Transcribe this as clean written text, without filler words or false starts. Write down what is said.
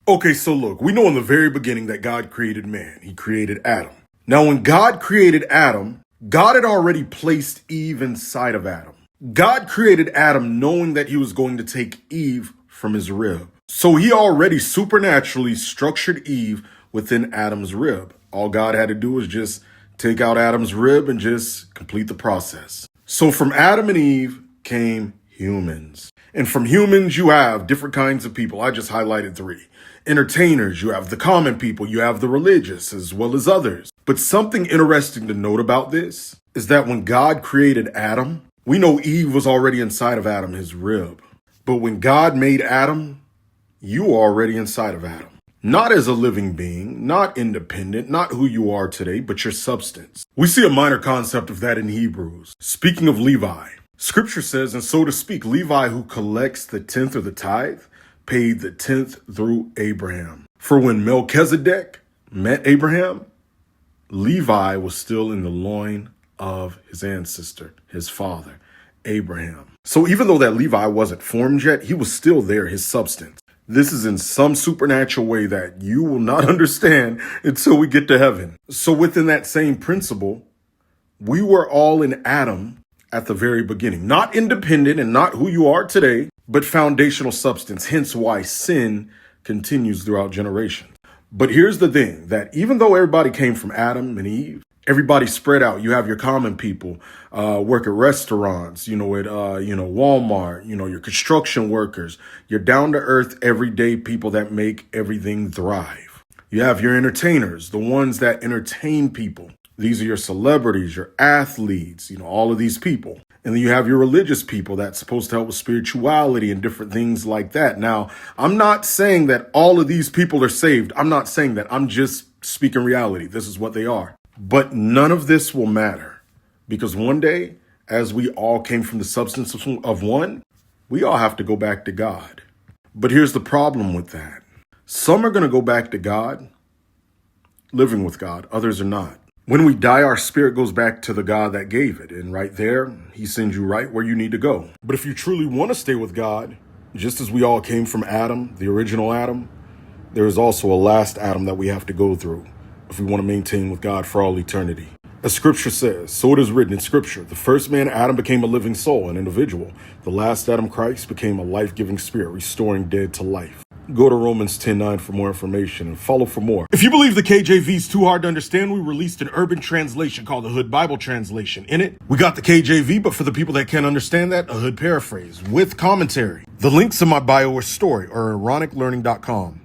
Okay, so look, we know in the very beginning that God created man. He created Adam. Now, when God created Adam, God had already placed Eve inside of Adam. God created Adam knowing that he was going to take Eve from his rib. So he already supernaturally structured Eve within Adam's rib. All God had to do was just take out Adam's rib and just complete the process. So from Adam and Eve came humans. And from humans, you have different kinds of people. I just highlighted three. Entertainers, you have the common people, you have the religious, as well as others. But something interesting to note about this is that when God created Adam, we know Eve was already inside of Adam, his rib. But when God made Adam, you are already inside of Adam. Not as a living being, not independent, not who you are today, but your substance. We see a minor concept of that in Hebrews. Speaking of Levi, Scripture says, and so to speak, Levi who collects the tenth or the tithe, paid the tenth through Abraham. For when Melchizedek met Abraham, Levi was still in the loin of his ancestor, his father, Abraham. So even though that Levi wasn't formed yet, he was still there, his substance. This is in some supernatural way that you will not understand until we get to heaven. So within that same principle, we were all in Adam at the very beginning, not independent and not who you are today, but foundational substance, hence why sin continues throughout generations. But here's the thing, that even though everybody came from Adam and Eve, everybody spread out. You have your common people, work at restaurants, at Walmart, your construction workers, your down to earth, everyday people that make everything thrive. You have your entertainers, the ones that entertain people. These are your celebrities, your athletes, all of these people. And then you have your religious people that's supposed to help with spirituality and different things like that. Now, I'm not saying that all of these people are saved. I'm not saying that. I'm just speaking reality. This is what they are. But none of this will matter because one day, as we all came from the substance of one, we all have to go back to God. But here's the problem with that. Some are going to go back to God, living with God. Others are not. When we die, our spirit goes back to the God that gave it. And right there, he sends you right where you need to go. But if you truly want to stay with God, just as we all came from Adam, the original Adam, there is also a last Adam that we have to go through if we want to maintain with God for all eternity. As Scripture says, so it is written in Scripture, the first man, Adam, became a living soul, an individual. The last Adam, Christ, became a life-giving spirit, restoring dead to life. Go to Romans 10:9 for more information and follow for more. If you believe the KJV is too hard to understand, we released an urban translation called the Hood Bible Translation. In it, we got the KJV, but for the people that can't understand that, a Hood paraphrase with commentary. The links in my bio are story or ironiclearning.com.